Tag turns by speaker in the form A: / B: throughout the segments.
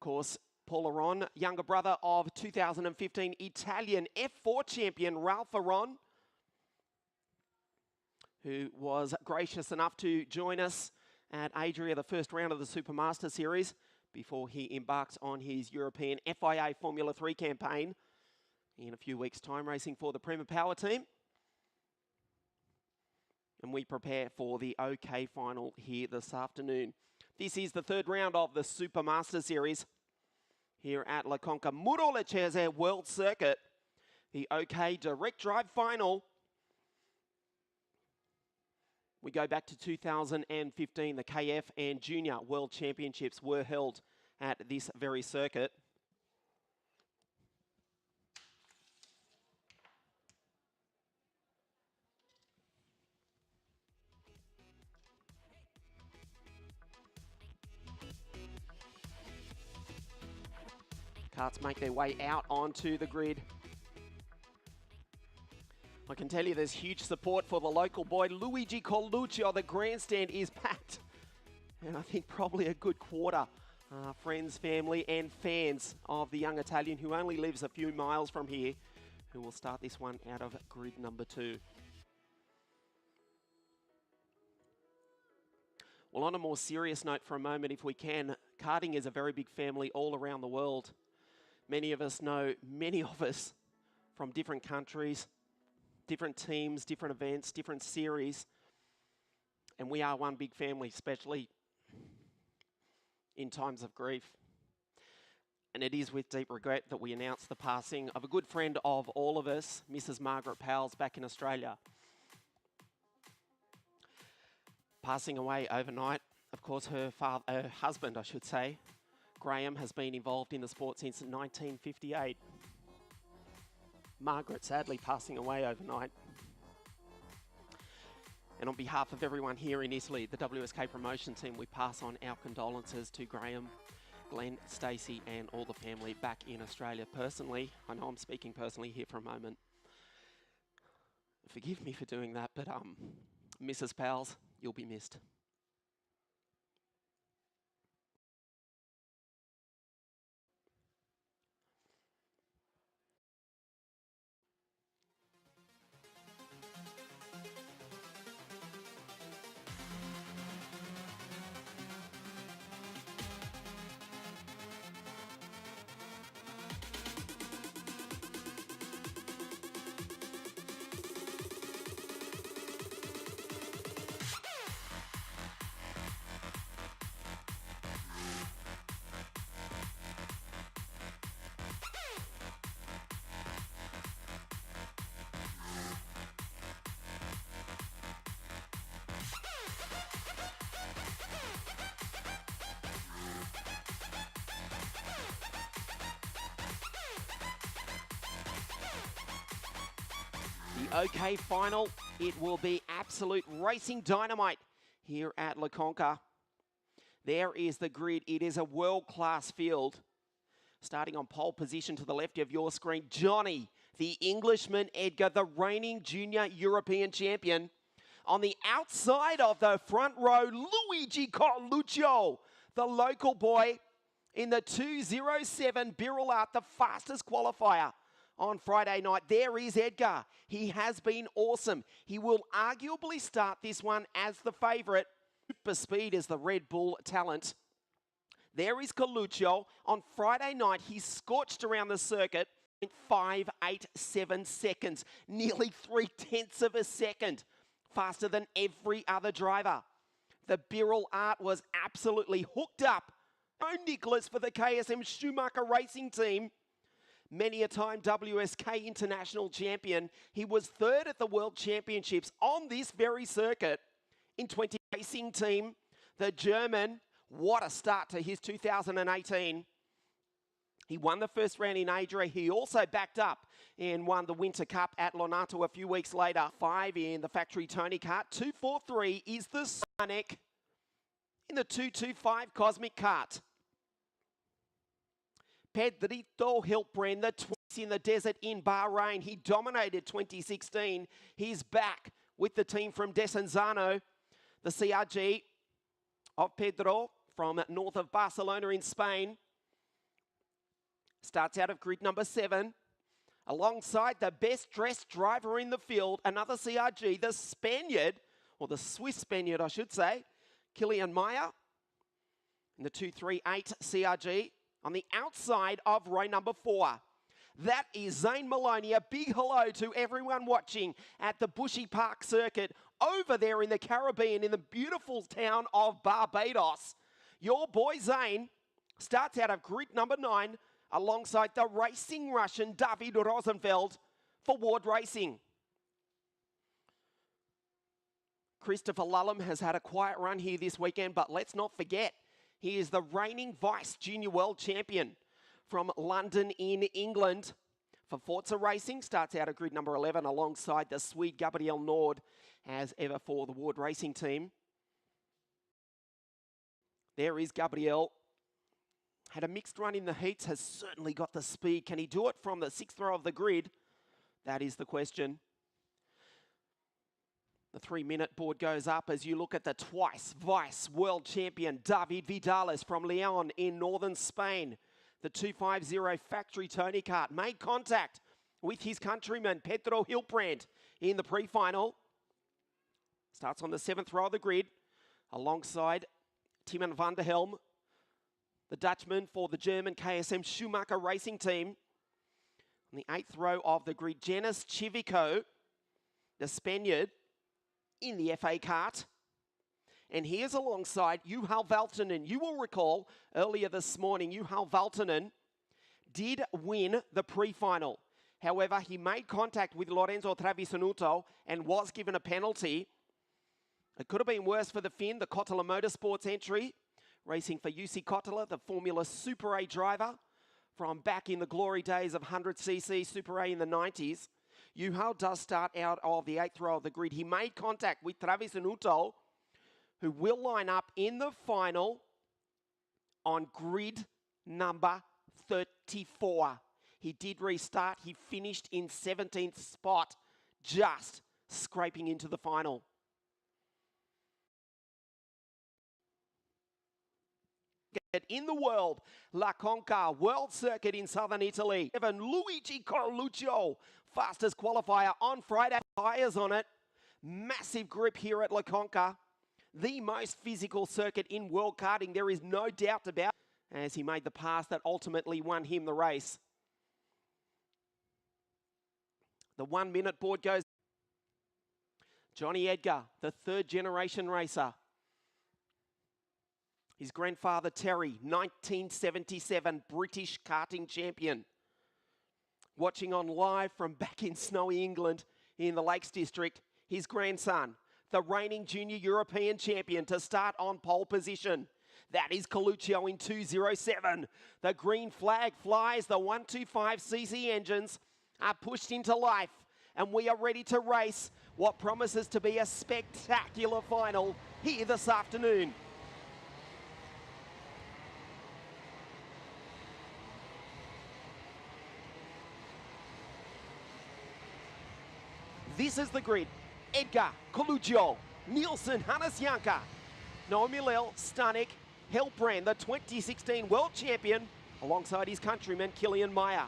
A: course, Paul Aron, younger brother of 2015 Italian F4 champion Ralph Aron, who was gracious enough to join us at Adria, the first round of the Supermaster Series, before he embarks on his European FIA Formula 3 campaign in a few weeks' time, racing for the Prima Power team. And we prepare for the OK final here this afternoon. This is the third round of the Supermaster Series here at La Conca Muro Lecese World Circuit. The OK Direct Drive Final. We go back to 2015. The KF and Junior World Championships were held at this very circuit. Karts make their way out onto the grid. I can tell you there's huge support for the local boy, Luigi Coluccio. The grandstand is packed. And I think probably a good quarter friends, family and fans of the young Italian who only lives a few miles from here, who will start this one out of grid number 2. Well, on a more serious note for a moment, if we can, karting is a very big family all around the world. Many of us know many of us from different countries, different teams, different events, different series. And we are one big family, especially in times of grief. And it is with deep regret that we announce the passing of a good friend of all of us, Mrs. Margaret Powles, back in Australia. Passing away overnight, of course, her husband, I should say, Graham, has been involved in the sport since 1958. Margaret sadly passing away overnight. And on behalf of everyone here in Italy, the WSK promotion team, we pass on our condolences to Graham, Glenn, Stacey and all the family back in Australia. Personally, I know I'm speaking personally here for a moment. Forgive me for doing that, but Mrs. Powles, you'll be missed. The OK final, it will be absolute racing dynamite here at La Conca. There is the grid. It is a world-class field. Starting on pole position to the left of your screen, Johnny, the Englishman Edgar, the reigning junior European champion. On the outside of the front row, Luigi Coluccio, the local boy in the 2:07 Birrell Art, the fastest qualifier on Friday night. There is Edgar. He has been awesome. He will arguably start this one as the favourite. Super speed is the Red Bull talent. There is Coluccio. On Friday night, he scorched around the circuit in 5.87 seconds, nearly 0.3 of a second faster than every other driver. The Birrell Art was absolutely hooked up. Oh, Nicholas for the KSM Schumacher Racing Team. Many a time WSK International Champion. He was third at the World Championships on this very circuit in 20 Racing Team. The German, what a start to his 2018. He won the first round in Adria. He also backed up and won the Winter Cup at Lonato a few weeks later. 5 in the factory Tony Kart. 243 is the Sonic in the 225 Cosmic Kart. Pedrito Hilpren, the 20s in the desert in Bahrain. He dominated 2016. He's back with the team from Desenzano. The CRG of Pedro from north of Barcelona in Spain. starts out of grid number 7. Alongside the best dressed driver in the field, another CRG, the Spaniard, or the Swiss Spaniard, I should say, Kilian Meyer in the 238 CRG on the outside of row number 4. That is Zane Maloney. A big hello to everyone watching at the Bushy Park circuit over there in the Caribbean in the beautiful town of Barbados. Your boy Zane starts out of grid number 9 alongside the racing Russian David Rosenfeld for Ward Racing. Christopher Lullum has had a quiet run here this weekend, but let's not forget, he is the reigning Vice Junior World Champion from London in England. For Forza Racing, starts out at grid number 11 alongside the Swede Gabriel Nord, as ever for the Ward Racing team. There is Gabriel. Had a mixed run in the heats, has certainly got the speed. Can he do it from the 6th row of the grid? That is the question. The 3-minute board goes up as you look at the twice Vice World Champion David Vidales from Leon in northern Spain. The 250 factory Tony Kart made contact with his countryman Pedro Hilbrand in the pre-final. Starts on the 7th row of the grid alongside Timon van der Helm, the Dutchman for the German KSM Schumacher racing team. On the 8th row of the grid, Janis Civico, the Spaniard, in the FA Kart. And here's alongside Juhal Valtonen. You will recall earlier this morning, Juhal Valtonen did win the pre-final. However, he made contact with Lorenzo Travisanuto and was given a penalty. It could have been worse for the Finn, the Kotala Motorsports entry, racing for UC Kotala, the Formula Super A driver from back in the glory days of 100cc Super A in the 90s. Juhal does start out of the 8th row of the grid. He made contact with Travisanuto, who will line up in the final on grid number 34. He did restart. He finished in 17th spot, just scraping into the final. In the world, La Conca World Circuit in southern Italy. Evan Luigi Carluccio, fastest qualifier on Friday. Tires on it. Massive grip here at La Conca. The most physical circuit in world karting, there is no doubt about it, as he made the pass that ultimately won him the race. The 1-minute board goes. Johnny Edgar, the 3rd generation racer. His grandfather Terry, 1977 British karting champion. Watching on live from back in snowy England in the Lakes District, his grandson, the reigning junior European champion, to start on pole position. That is Coluccio in 207. The green flag flies. The 125cc engines are pushed into life, and we are ready to race what promises to be a spectacular final here this afternoon. This is the grid. Edgar, Coluccio, Nielsen, Hannes Janka, Naomi Lel, Stanek, Hilbrand, the 2016 world champion, alongside his countryman Kilian Meyer.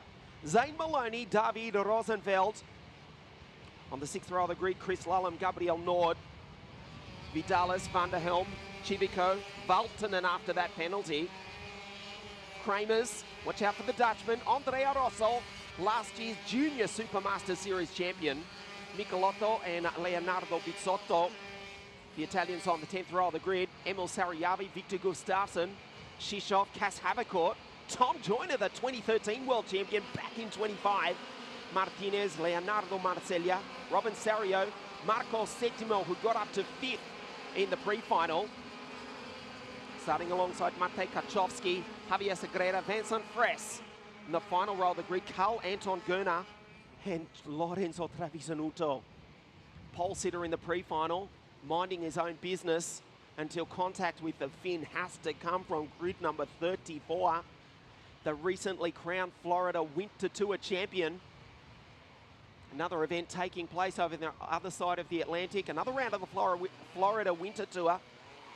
A: Zane Maloney, David Rosenfeld. On the 6th row of the grid, Chris Lullum, Gabriel Nord, Vidales, Van der Helm, Civico, Valtonen after that penalty. Kramers, watch out for the Dutchman, Andrea Rosso, last year's Junior Supermaster Series champion. Michelotto and Leonardo Bizzotto. The Italians on the 10th row of the grid. Emil Sariavi, Victor Gustafsson, Shishov, Cass Havercourt, Tom Joyner, the 2013 world champion, back in 25. Martinez, Leonardo Marcella, Robin Sario, Marco Settimo, who got up to 5th in the pre-final. Starting alongside Matej Kachowski, Javier Segreira, Vincent Fress. In the final row of the grid, Carl Anton Gerner and Lorenzo Travisanuto. Pole sitter in the pre-final, minding his own business until contact with the Finn has to come from grid number 34. The recently crowned Florida Winter Tour champion. Another event taking place over the other side of the Atlantic. Another round of the Florida Winter Tour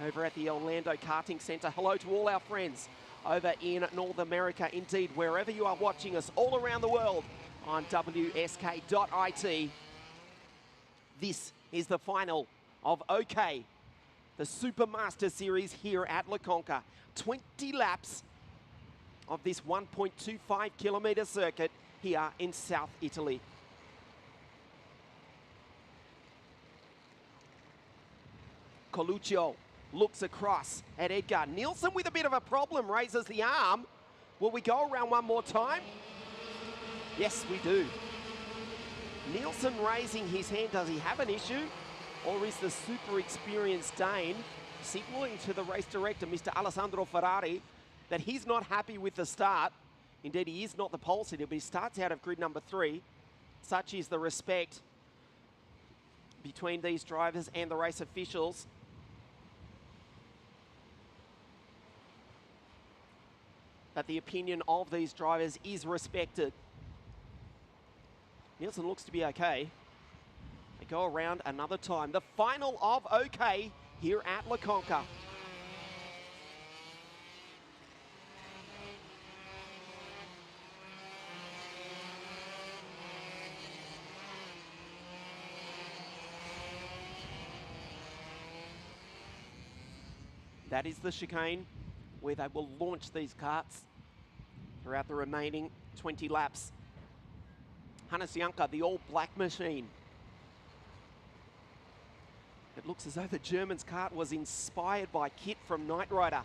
A: over at the Orlando Karting Center. Hello to all our friends over in North America. Indeed, wherever you are watching us all around the world on WSK.IT. This is the final of OK, the Supermaster Series here at La Conca. 20 laps of this 1.25 kilometre circuit here in South Italy. Coluccio looks across at Edgar. Nielsen with a bit of a problem, raises the arm. Will we go around one more time? Yes, we do. Nielsen raising his hand. Does he have an issue? Or is the super experienced Dane signaling to the race director, Mr. Alessandro Ferrari, that he's not happy with the start? Indeed, he is not the pole sitter, but he starts out of grid number 3. Such is the respect between these drivers and the race officials. That the opinion of these drivers is respected. Nielsen looks to be okay. They go around another time. The final of OK here at La Conca. That is the chicane where they will launch these karts throughout the remaining 20 laps. Hannes Janka, the all-black machine. It looks as though the German's kart was inspired by Kit from Knight Rider.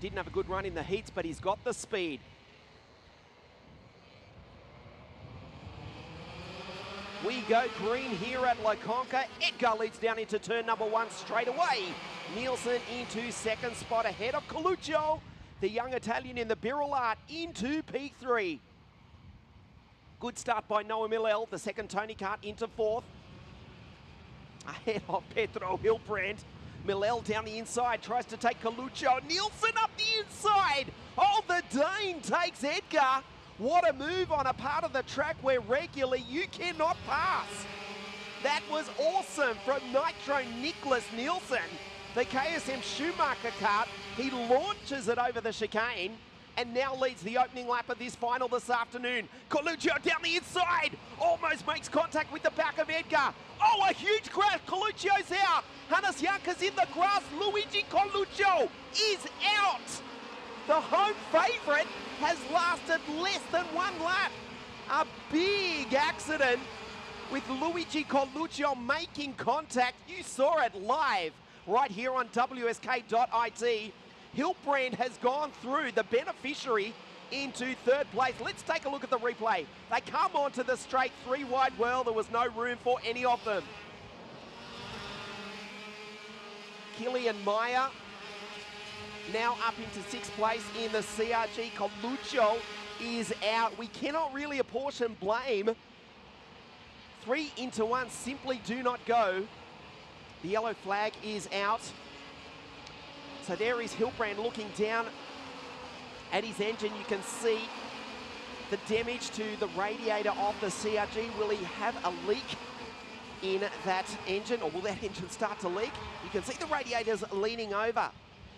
A: Didn't have a good run in the heats, but he's got the speed. We go green here at La Conca. Edgar leads down into turn number 1 straight away. Nielsen into second spot ahead of Coluccio, the young Italian in the Birol Art, into P3. Good start by Noah Millel, the second Tony Kart into 4th. Ahead of Pedro Hilbrand. Millel down the inside, tries to take Coluccio. Nielsen up the inside. Oh, the Dane takes Edgar. What a move on a part of the track where regularly you cannot pass. That was awesome from Nitro Nicholas Nielsen. The KSM Schumacher kart, he launches it over the chicane and now leads the opening lap of this final this afternoon. Coluccio down the inside, almost makes contact with the back of Edgar. Oh, a huge crash, Coluccio's out. Hannes Janka's in the grass, Luigi Coluccio is out. The home favourite has lasted less than 1 lap. A big accident with Luigi Coluccio making contact. You saw it live right here on WSK.IT. Hilbrand has gone through, the beneficiary, into 3rd place. Let's take a look at the replay. They come onto the straight 3 wide well. There was no room for any of them. Killian Meyer now up into 6th place in the CRG. Coluccio is out. We cannot really apportion blame. 3 into 1 simply do not go. The yellow flag is out. So there is Hilbrand looking down at his engine. You can see the damage to the radiator of the CRG. Will he have a leak in that engine, or will that engine start to leak? You can see the radiators leaning over.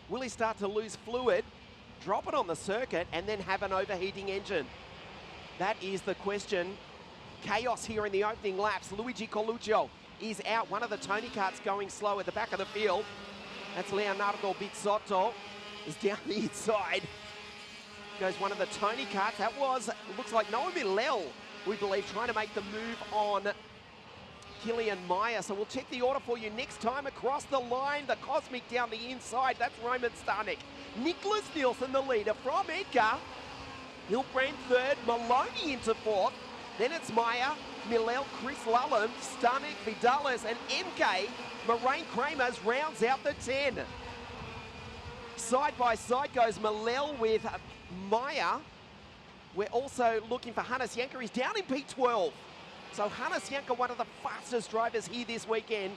A: Will he start to lose fluid, drop it on the circuit, and then have an overheating engine? That is the question. Chaos here in the opening laps. Luigi Coluccio is out. One of the Tony karts going slow at the back of the field. That's Leonardo Bizzotto. Is down the inside. Goes one of the Tony karts. That was, looks like Noah Millel, we believe, trying to make the move on Killian Meyer. So we'll check the order for you next time. Across the line, the Cosmic down the inside. That's Roman Starnik. Nicholas Nielsen, the leader from Edgar. Hilbrand 3rd, Maloney into 4th. Then it's Meyer, Millel, Chris Lullen, Starnik, Vidalis, and MK. Moraine Kramers rounds out the 10. Side by side goes Millel with Meyer. We're also looking for Hannes Janka. He's down in P12. So Hannes Janka, one of the fastest drivers here this weekend,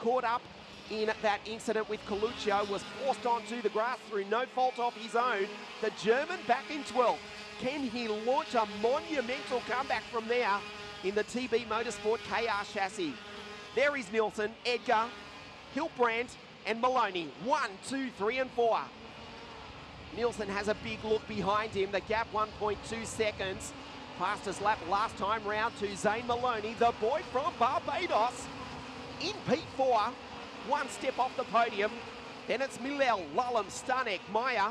A: caught up in that incident with Coluccio, was forced onto the grass through no fault of his own. The German back in 12th. Can he launch a monumental comeback from there in the TB Motorsport KR chassis? There is Nielsen, Edgar, Hilbrand, and Maloney. 1, 2, 3, and 4. Nielsen has a big look behind him. The gap 1.2 seconds. Fastest lap last time round to Zane Maloney, the boy from Barbados. In P4, one step off the podium. Then it's Milel, Lullum, Stanek, Maya.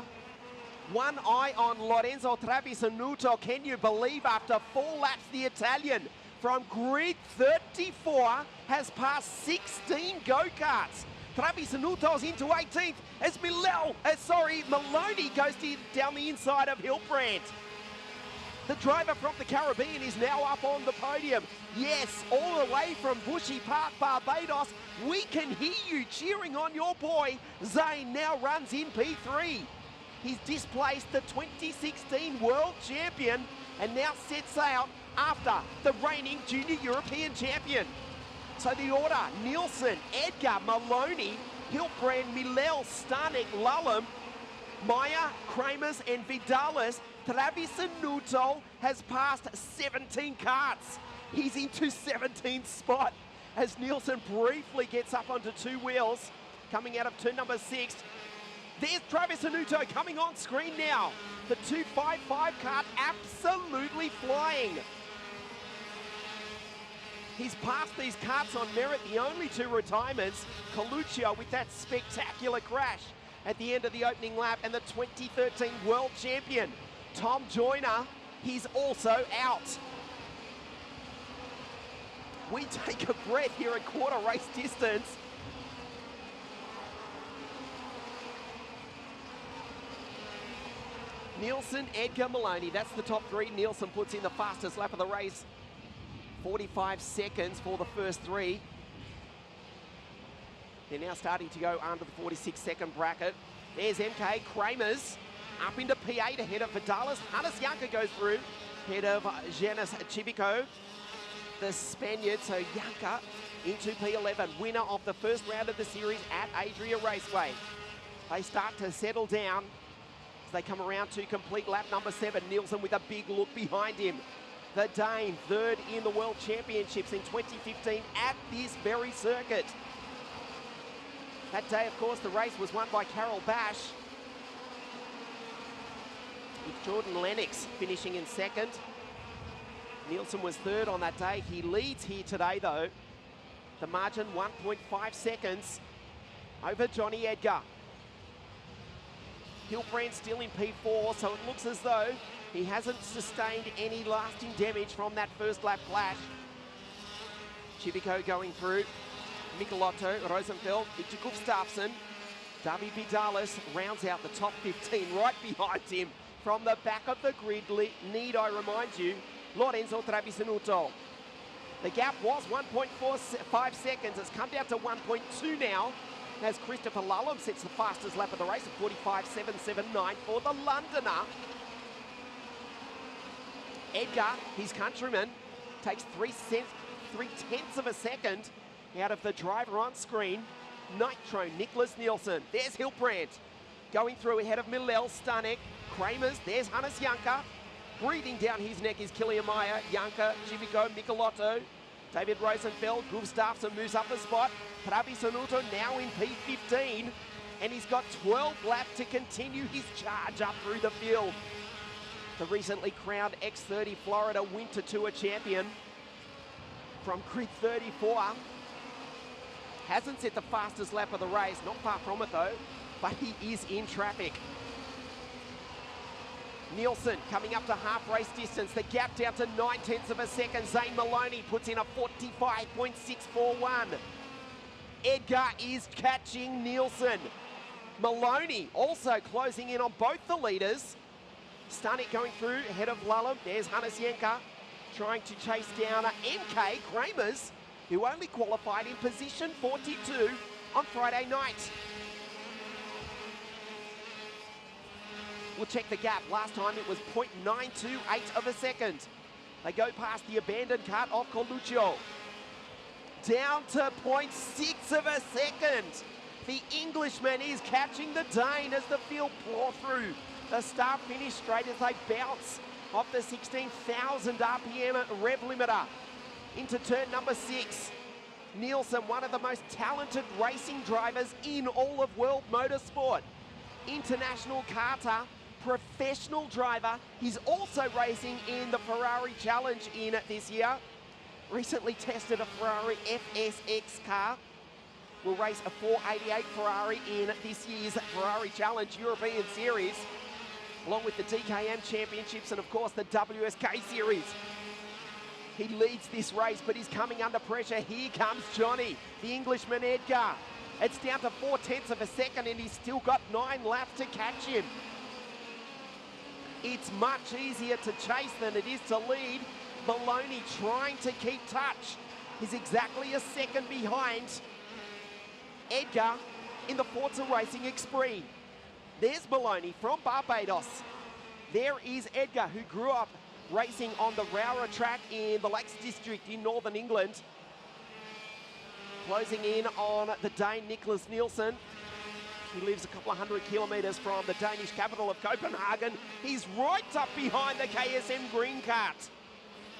A: One eye on Lorenzo Travisanuto. Can you believe after 4 laps the Italian from grid 34 has passed 16 go-karts. Travisanuto's into 18th as Maloney goes down the inside of Hilbrand. The driver from the Caribbean is now up on the podium. Yes, all the way from Bushy Park, Barbados, we can hear you cheering on your boy. Zane now runs in P3. He's displaced the 2016 world champion and now sets out after the reigning junior European champion. So the order: Nielsen, Edgar, Maloney, Hilbrand, Milel, Stanek, Lullum, Maya, Kramers and Vidalis. Travisanuto has passed 17 karts. He's into 17th spot as Nielsen briefly gets up onto 2 wheels. Coming out of turn number 6. There's Travisanuto coming on screen now. The 255 kart absolutely flying. He's passed these karts on merit, the only 2 retirements. Coluccio with that spectacular crash at the end of the opening lap, and the 2013 world champion, Tom Joyner, he's also out. We take a breath here at quarter race distance. Nielsen, Edgar, Maloney, that's the top 3. Nielsen puts in the fastest lap of the race. 45 seconds for the first 3. They're now starting to go under the 46-second bracket. There's MK, Kramers up into P8 ahead of Vidalis. Hannes Janka goes through ahead of Janis Chivico, the Spaniard. So Janka into P11, winner of the first round of the series at Adria Raceway. They start to settle down as they come around to complete lap number 7. Nielsen with a big look behind him. The Dane, 3rd in the World Championships in 2015 at this very circuit. That day, of course, the race was won by Carol Bash, with Jordan Lennox finishing in 2nd. Nielsen was 3rd on that day. He leads here today, though. The margin 1.5 seconds over Johnny Edgar. Hilbrand still in P4, so it looks as though he hasn't sustained any lasting damage from that first lap clash. Chivico going through. Michelotto, Rosenfeld, Victor Gustafsson. Davi Vidalis rounds out the top 15 right behind him. From the back of the grid, need I remind you, Lorenzo Travisanuto. The gap was 1.45 seconds. It's come down to 1.2 now, as Christopher Lullum sets the fastest lap of the race at 45.779 for the Londoner. Edgar, his countryman, takes 3/10 of a second out of the driver on screen. Nitro, Nicholas Nielsen. There's Hilbrand going through ahead of Milel, Stanek, Kramers. There's Hannes Janka. Breathing down his neck is Killian Meyer, Janka, Chivico, Michelotto. David Rosenfeld, Gustafsson moves up a spot. Travisanuto now in P15, and he's got 12 laps to continue his charge up through the field. The recently crowned X30 Florida Winter Tour champion from grid 34 hasn't set the fastest lap of the race, not far from it though, but he is in traffic. Nielsen coming up to half race distance, the gap down to 9/10 of a second. Zane Maloney puts in a 45.641. Edgar is catching Nielsen. Maloney also closing in on both the leaders. Stanek going through ahead of Lullum. There's Hannes Janka trying to chase down MK Kramers, who only qualified in position 42 on Friday night. We'll check the gap. Last time it was 0.928 of a second. They go past the abandoned kart of Coluccio. Down to 0.6 of a second. The Englishman is catching the Dane as the field pour through the start-finish straight as they bounce off the 16,000 RPM rev limiter into turn number 6. Nielsen, one of the most talented racing drivers in all of world motorsport. International karter, professional driver. He's also racing in the Ferrari Challenge in this year. Recently tested a Ferrari FSX car. Will race a 488 Ferrari in this year's Ferrari Challenge European Series, along with the DKM Championships and of course the WSK Series. He leads this race, but he's coming under pressure. Here comes Johnny, the Englishman Edgar. It's down to 0.4 of a second and he's still got 9 laps to catch him. It's much easier to chase than it is to lead. Maloney trying to keep touch. He's exactly a second behind Edgar in the Forza Racing Express. There's Maloney from Barbados. There is Edgar, who grew up racing on the Rowra track in the Lakes District in Northern England. Closing in on the Dane Nicholas Nielsen. He lives a couple of 100 kilometres from the Danish capital of Copenhagen. He's right up behind the KSM Green Kart.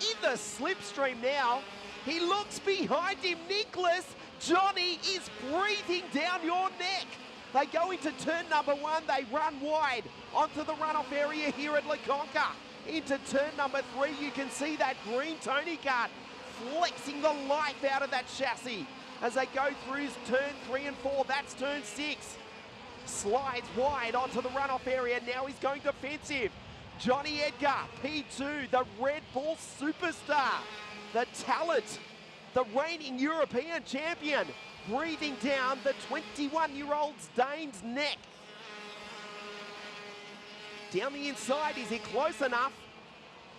A: In the slipstream now, he looks behind him. Nicholas, Johnny is breathing down your neck. They go into turn number 1, they run wide onto the runoff area here at Conca. Into turn number 3, you can see that green Tony kart flexing the life out of that chassis. As they go through turn 3 and 4, that's turn 6. Slides wide onto the runoff area, now he's going defensive. Johnny Edgar, P2, the Red Bull superstar, the talent, the reigning European champion, breathing down the 21-year-old Dane's neck. Down the inside, is he close enough?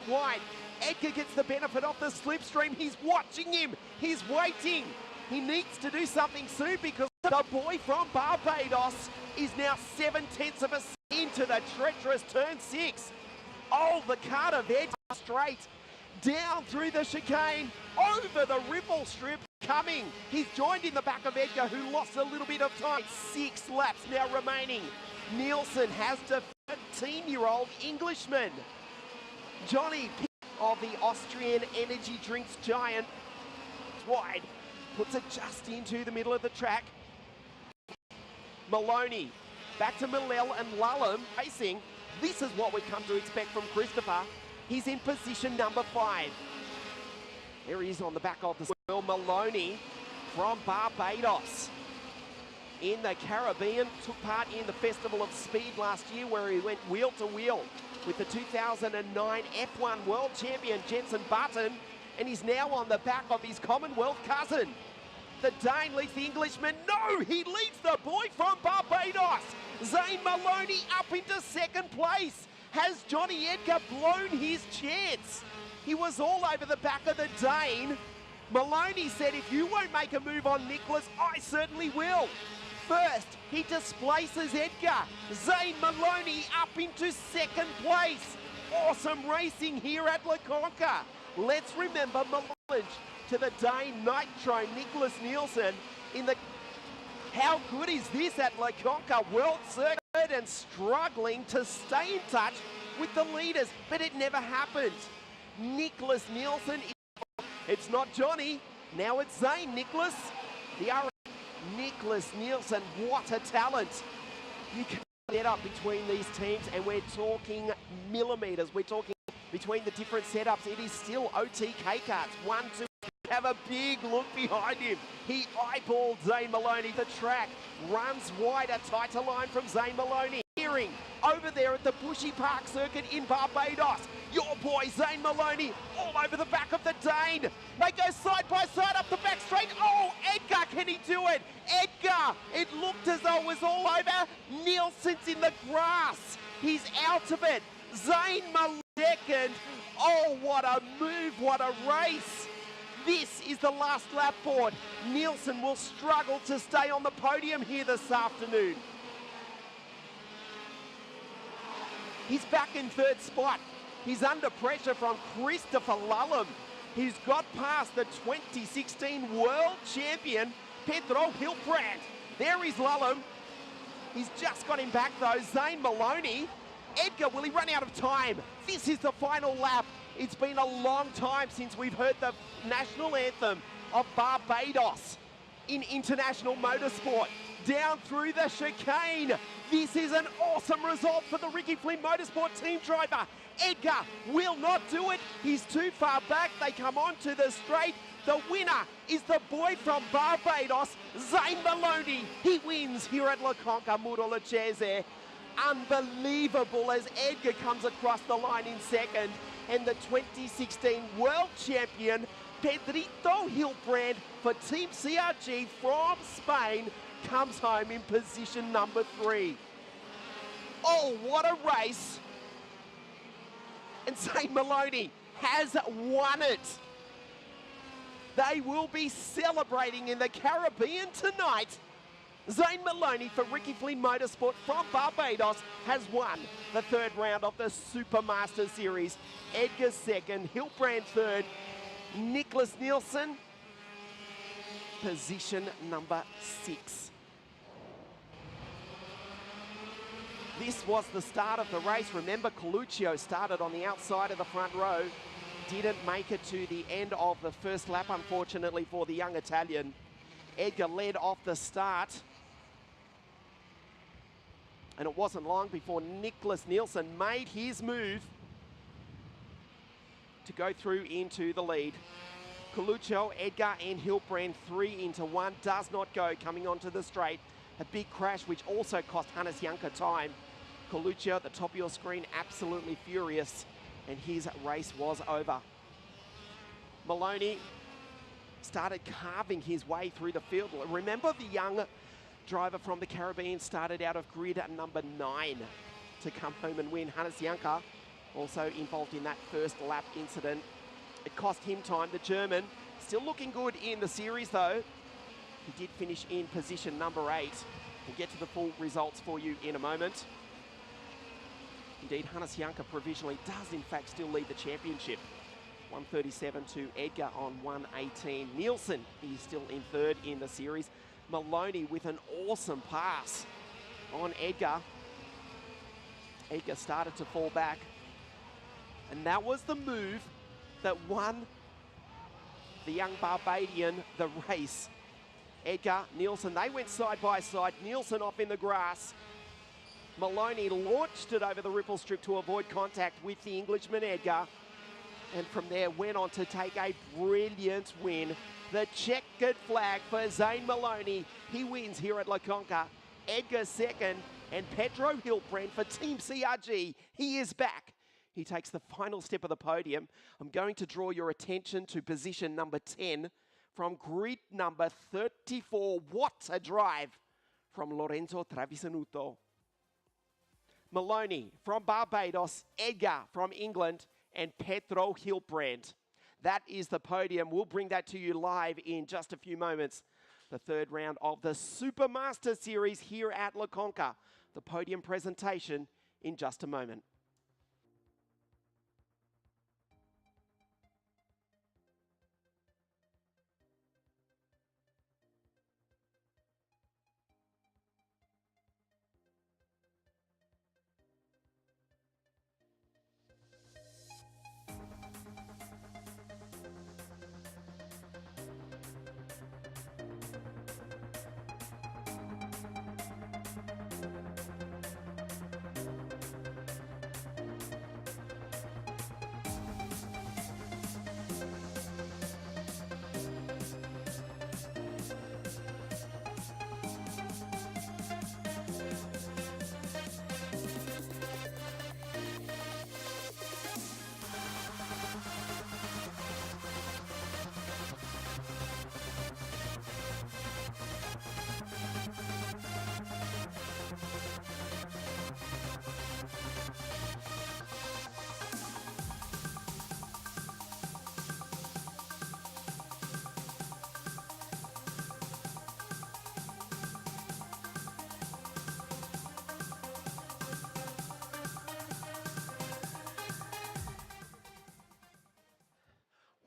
A: Wide. Edgar gets the benefit of the slipstream. He's watching him. He's waiting. He needs to do something soon because the boy from Barbados is now 0.7 of a second into the treacherous turn 6. Oh, the kart of Edgar straight. Down through the chicane, over the ripple strip, coming. He's joined in the back of Edgar, who lost a little bit of time. 6 laps now remaining. Nielsen has the 13-year-old Englishman. Johnny of the Austrian energy drinks giant. Wide, puts it just into the middle of the track. Maloney, back to Millell and Lullum racing. This is what we've come to expect from Christopher. He's in position number 5. There he is on the back of the wheel. Maloney from Barbados. In the Caribbean, took part in the Festival of Speed last year where he went wheel to wheel with the 2009 F1 World Champion Jenson Button, and he's now on the back of his Commonwealth cousin. The Dane leads the Englishman. No, he leads the boy from Barbados. Zane Maloney up into second place. Has Johnny Edgar blown his chance? He was all over the back of the Dane. Maloney said, if you won't make a move on Nicholas, I certainly will. First, he displaces Edgar. Zane Maloney up into second place. Awesome racing here at Conca. Let's remember Maloney to the Dane Nitro Nicholas Nielsen in the... How good is this at Conca World Circuit? And struggling to stay in touch with the leaders, but it never happened. Nicholas Nielsen, it's not Johnny, now it's Zane. Nicholas, Nicholas Nielsen, what a talent. You can set up between these teams and we're talking millimeters. We're talking between the different setups. It is still OTK karts. 1, 2, have a big look behind him. He eyeballed Zane Maloney. The track runs wide, a tighter line from Zane Maloney. Hearing over there at the Bushy Park circuit in Barbados. Your boy Zane Maloney all over the back of the Dane. They go side by side up the back straight. Oh, Edgar, can he do it? Edgar, it looked as though it was all over. Nielsen's in the grass. He's out of it. Zane Maloney second. Oh, what a move, what a race. This is the last lap board. Nielsen will struggle to stay on the podium here this afternoon. He's back in third spot. He's under pressure from Christopher Lullum. He's got past the 2016 world champion, Pedro Hilbrand. There is Lullum. He's just got him back though. Zane Maloney. Edgar, will he run out of time? This is the final lap. It's been a long time since we've heard the national anthem of Barbados in international motorsport. down through the chicane. This is an awesome result for the Ricky Flynn Motorsport team driver. Edgar will not do it. He's too far back. They come onto the straight. The winner is the boy from Barbados, Zane Maloney. He wins here at La Conca Murolachese. Unbelievable as Edgar comes across the line in second. And the 2016 world champion, Pedrito Hilbrand for Team CRG from Spain, comes home in position number 3. Oh, what a race. And Zane Maloney has won it. They will be celebrating in the Caribbean tonight. Zane Maloney for Ricky Flynn Motorsport from Barbados has won the 3rd round of the Supermaster Series. Edgar 2nd, Hilbrand 3rd, Nicholas Nielsen, position number 6. This was the start of the race. Remember, Coluccio started on the outside of the front row. Didn't make it to the end of the first lap, unfortunately, for the young Italian. Edgar led off the start. And it wasn't long before Nicholas Nielsen made his move to go through into the lead. Coluccio, Edgar and Hilbrand 3 into 1. Does not go coming onto the straight. A big crash which also cost Hannes Janka time. Coluccio at the top of your screen, absolutely furious. And his race was over. Maloney started carving his way through the field. Remember, the young driver from the Caribbean started out of grid at number 9 to come home and win. Hannes Janka also involved in that first lap incident. It cost him time. The German still looking good in the series though. He did finish in position number 8. We'll get to the full results for you in a moment. Indeed, Hannes Janka provisionally does in fact still lead the championship. 137 to Edgar on 118. Nielsen is still in 3rd in the series. Maloney with an awesome pass on Edgar. Edgar started to fall back. And that was the move that won the young Barbadian the race. Edgar, Nielsen, they went side by side. Nielsen off in the grass. Maloney launched it over the ripple strip to avoid contact with the Englishman Edgar. And from there went on to take a brilliant win. The checkered flag for Zane Maloney. He wins here at La Conca. Edgar 2nd and Pedro Hilbrand for Team CRG. He is back. He takes the final step of the podium. I'm going to draw your attention to position number 10 from grid number 34. What a drive from Lorenzo Travisanuto. Maloney from Barbados, Edgar from England, and Pedro Hilbrand. That is the podium. We'll bring that to you live in just a few moments. The 3rd round of the Supermaster Series here at La Conca. The podium presentation in just a moment.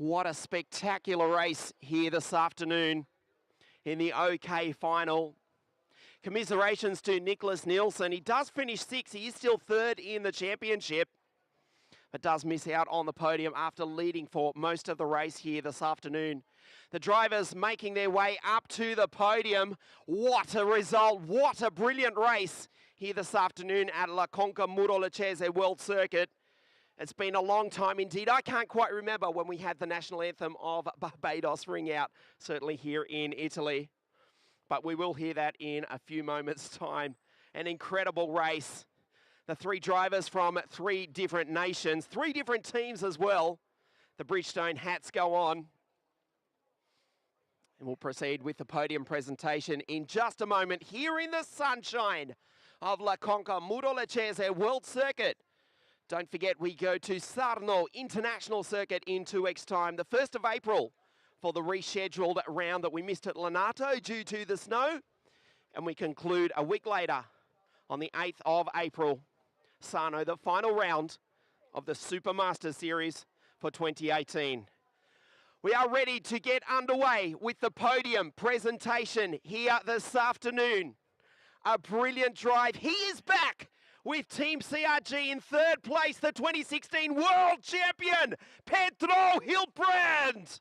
A: What a spectacular race here this afternoon in the OK final. Commiserations to Nicholas Nielsen. He does finish 6th. He is still 3rd in the championship. but does miss out on the podium after leading for most of the race here this afternoon. The drivers making their way up to the podium. What a result, what a brilliant race here this afternoon at La Conca Muro-Lecese World Circuit. It's been a long time indeed. I can't quite remember when we had the national anthem of Barbados ring out, certainly here in Italy. But we will hear that in a few moments' time. An incredible race. The three drivers from three different nations, three different teams as well. The Bridgestone hats go on. And we'll proceed with the podium presentation in just a moment here in the sunshine of La Conca Muro-Lecese World Circuit. Don't forget, we go to Sarno International Circuit in 2 weeks' time, the 1st of April, for the rescheduled round that we missed at Lonato due to the snow. And we conclude a week later on the 8th of April, Sarno, the final round of the Supermaster Series for 2018. We are ready to get underway with the podium presentation here this afternoon. A brilliant drive. He is back with Team CRG in 3rd place, the 2016 World Champion, Pedro Hilbrand.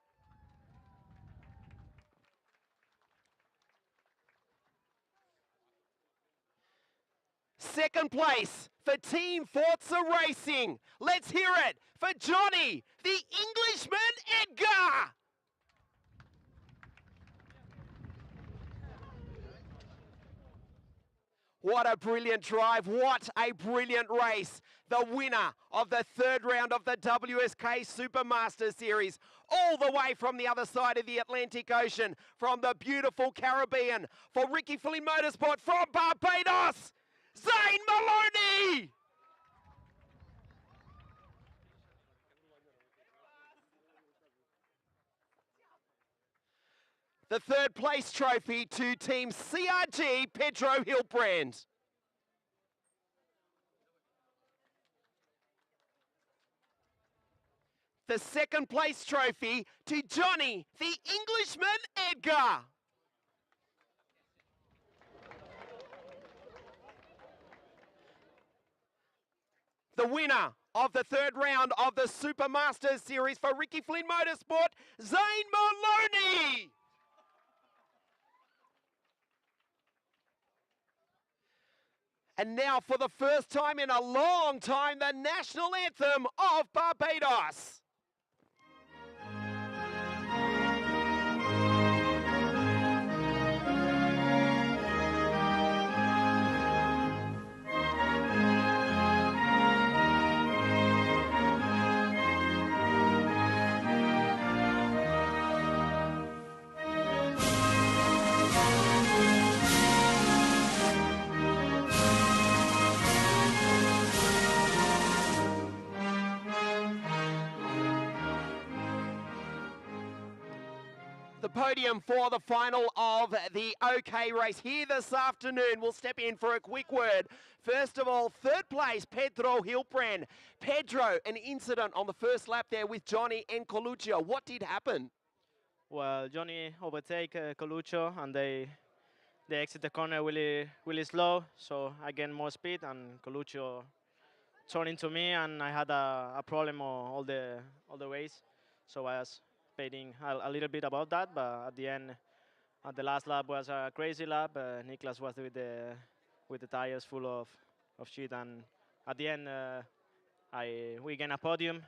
A: Second place for Team Forza Racing. Let's hear it for Johnny, the Englishman Edgar. What a brilliant drive, what a brilliant race. The winner of the 3rd round of the WSK Supermaster Series, all the way from the other side of the Atlantic Ocean, from the beautiful Caribbean, for Ricky Flynn Motorsport from Barbados, Zane Maloney! The 3rd place trophy to Team CRG, Pedro Hilbrand. The 2nd place trophy to Johnny, the Englishman Edgar. The winner of the 3rd round of the Supermaster Series for Ricky Flynn Motorsport, Zane Maloney. And now, for the first time in a long time, the national anthem of Barbados. The podium for the final of the OK race here this afternoon. We'll step in for a quick word. First of all, 3rd place, Pedro Hilbrand. Pedro, an incident on the first lap there with Johnny and Coluccio. What did happen?
B: Well, Johnny overtake Coluccio, and they exit the corner really slow, so I gain more speed, and Coluccio turned into me, and I had a problem all the race, so I was debating a little bit about that, but at the end, the last lap was a crazy lap. Niklas was with the tires full of shit, and at the end, we gain a podium.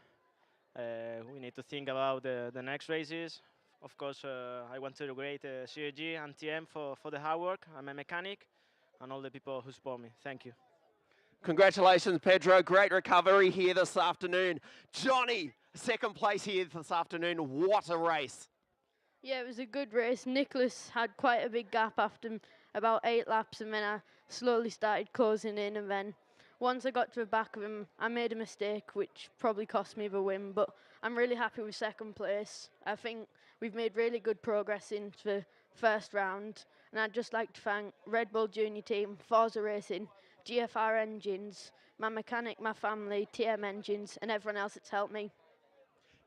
B: We need to think about the next races. Of course, I want to rate CRG and TM for the hard work. I'm a mechanic, and all the people who support me. Thank you.
A: Congratulations, Pedro. Great recovery here this afternoon. Johnny, 2nd place here this afternoon. What a race.
C: Yeah, it was a good race. Nicholas had quite a big gap after about 8 laps, and then I slowly started closing in, and then once I got to the back of him, I made a mistake, which probably cost me the win, but I'm really happy with 2nd place. I think we've made really good progress into the 1st round, and I'd just like to thank Red Bull Junior Team, Forza Racing, GFR Engines, my mechanic, my family, TM Engines, and everyone else that's helped me.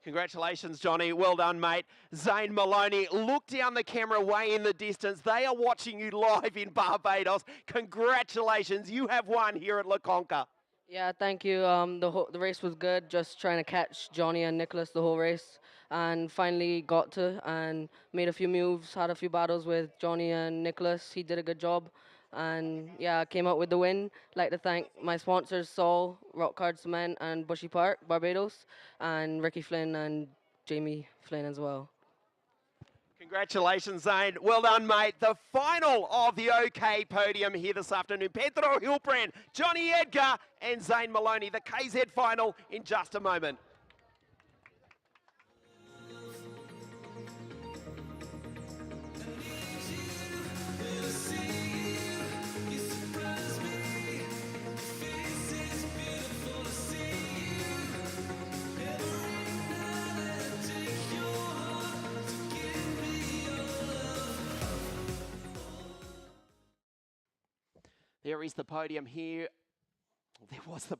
A: Congratulations, Johnny. Well done, mate. Zane Maloney, look down the camera way in the distance. They are watching you live in Barbados. Congratulations. You have won here at La Conca.
D: Yeah, thank you. The race was good. Just trying to catch Johnny and Nicholas the whole race, and finally got to and made a few moves. Had a few battles with Johnny and Nicholas. He did a good job, and yeah, came out with the win. Like to thank my sponsors, Sol, Rock Card Cement, and Bushy Park, Barbados, and Ricky Flynn and Jamie Flynn as well.
A: Congratulations, Zane. Well done, mate. The final of the OK podium here this afternoon. Pedro Hilbrand, Johnny Edgar, and Zane Maloney. The KZ final in just a moment. There is the podium here. There was the